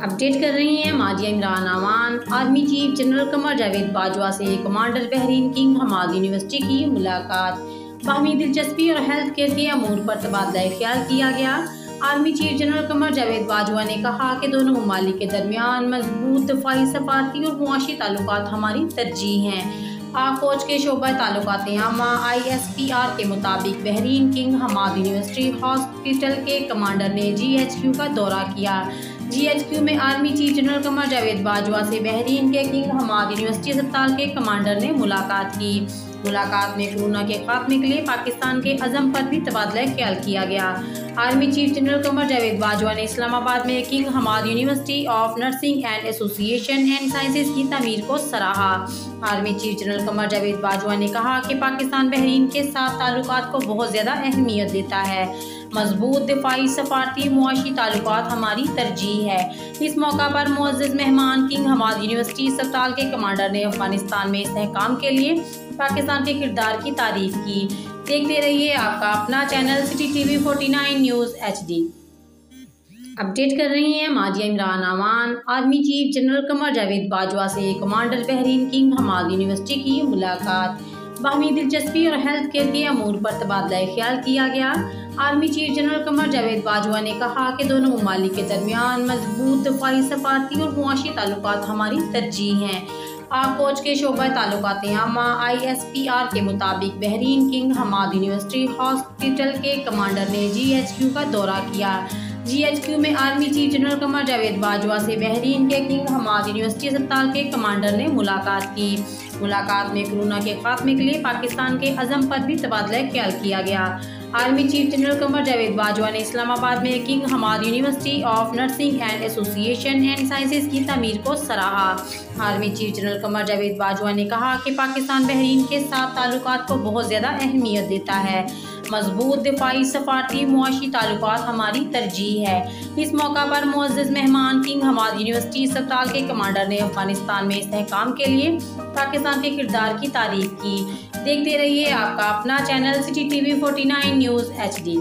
Update कर रही हैं Maziya Imran Aman. Army chief general Qamar Javed Bajwa से commander Bahrain King Hamad University की मुलाकात। बाहमी दिलचस्पी और हेल्थ केयर के अमूर पर तबादला ख्याल किया गया। Army chief general Qamar Javed Bajwa ने कहा कि दोनों ममालिक के दरमियान मजबूत दफाई, सफारती और मुआशी ताल्लुकात हमारी तरजीह हैं। पाक फौज के शोबा ताल्लुकात आमा ISPR के मुताबिक Bahrain King Hamad University hospital के कमांडर ने GHQ का दौरा किया। GHQ में army chief general Qamar Javed Bajwa से बहरीन के किंग हमाद यूनिवर्सिटी अस्पताल के कमांडर ने मुलाकात की। मुलाकात में कोरोना के खात्मे के लिए पाकिस्तान के अज़म पर भी तबादला ख्याल किया गया। Army chief general Qamar Javed Bajwa ने इस्लामाबाद में King Hamad University of nursing and association and sciences की तमीर को सराहा। Army chief general Qamar Javed Bajwa ने कहा कि पाकिस्तान बहरीन के साथ ताल्लुकात को बहुत ज़्यादा अहमियत देता है। मजबूत दिफाई, सफारती, मुआशी ताल्लुकात हमारी तरजीह है। इस मौका पर मुअज़्ज़ज़ मेहमान किंग हमाद यूनिवर्सिटी अस्पताल के कमांडर ने अफगानिस्तान में इस्तेहकाम के लिए पाकिस्तान के किरदार की तारीफ की। देखते रहिए आपका अपना channel city TV 49 news HD। Update कर रही हैं Maziya Imran Aman. Army chief general Qamar Javed Bajwa से commander Bahrain King Hamad University की मुलाकात। बाहमी दिलचस्पी और हेल्थ केयर के अमूर पर तबादला ख्याल किया गया। Army chief general Qamar Javed Bajwa ने कहा कि दोनों ममालिक के दरमियान मजबूत दफाई, सफारती और मुआशी ताल्लुकात हमारी तरजीह हैं। पाक फौज के शोबा ताल्लुकात आमा ISPR के मुताबिक Bahrain King Hamad University hospital के कमांडर ने GHQ का दौरा किया। GHQ में army chief general Qamar Javed Bajwa से बहरीन के किंग हमाद यूनिवर्सिटी अस्पताल के कमांडर ने मुलाकात की। मुलाकात में कोरोना के खात्मे के लिए पाकिस्तान के अज़म पर भी तबादला ख्याल किया गया। Army chief general Qamar Javed Bajwa ने इस्लामाबाद में King Hamad University of nursing and association and sciences की तमीर को सराहा। Army chief general Qamar Javed Bajwa ने कहा कि पाकिस्तान बहरीन के साथ ताल्लुकात को बहुत ज़्यादा अहमियत देता है। मजबूत दिफाई, सफारती, मुआशी ताल्लुकात हमारी तरजीह है। इस मौका पर मुअज़्ज़ज़ मेहमान किंग हमाद यूनिवर्सिटी अस्पताल के कमांडर ने अफगानिस्तान में इस्तेहकाम के लिए पाकिस्तान के किरदार की तारीफ की। देखते रहिए आपका अपना channel city TV 49 news HD।